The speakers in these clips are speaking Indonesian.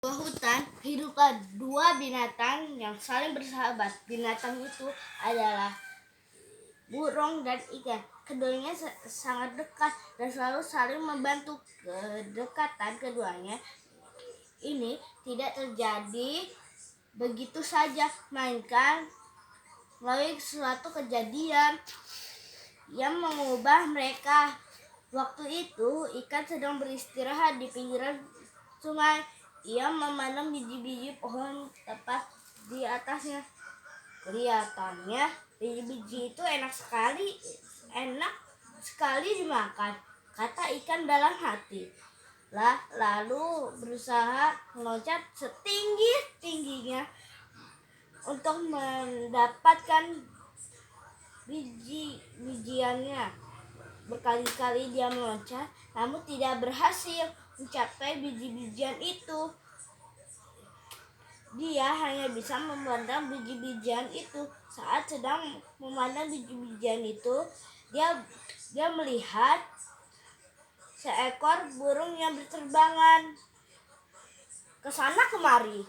Sebuah hutan, hiduplah dua binatang yang saling bersahabat. Binatang itu adalah burung dan ikan. Keduanya sangat dekat dan selalu saling membantu. Kedekatan keduanya ini tidak terjadi begitu saja, melainkan melalui suatu kejadian yang mengubah mereka. Waktu itu ikan sedang beristirahat di pinggiran sungai. Ia memandang biji-biji pohon tepat di atasnya. Kelihatannya biji-biji itu enak sekali dimakan, kata ikan dalam hati. Lalu berusaha meloncat setinggi-tingginya untuk mendapatkan biji-bijiannya. Berkali-kali dia meloncat, namun tidak berhasil mencapai biji-bijian itu. Dia hanya bisa memandang biji-bijian itu. Saat sedang memandang biji-bijian itu, dia melihat seekor burung yang berterbangan ke sana kemari.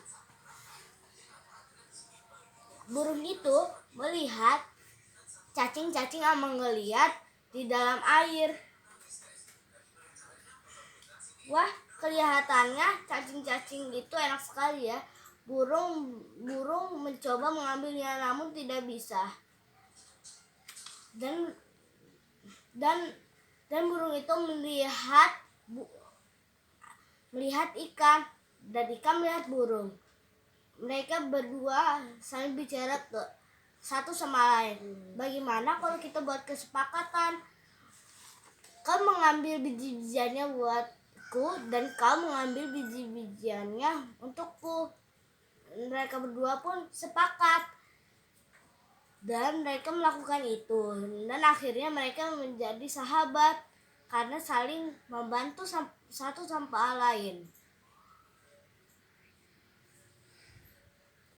Burung itu melihat cacing-cacing yang menggeliat di dalam air. Wah, kelihatannya cacing-cacing itu enak sekali ya. Burung mencoba mengambilnya namun tidak bisa. Dan burung itu melihat ikan dan ikan melihat burung. Mereka berdua saling bicara satu sama lain. Bagaimana kalau kita buat kesepakatan? Kau mengambil biji-bijiannya buatku dan kau mengambil biji-bijiannya untukku. Mereka berdua pun sepakat dan mereka melakukan itu. Dan akhirnya mereka menjadi sahabat karena saling membantu satu sama lain.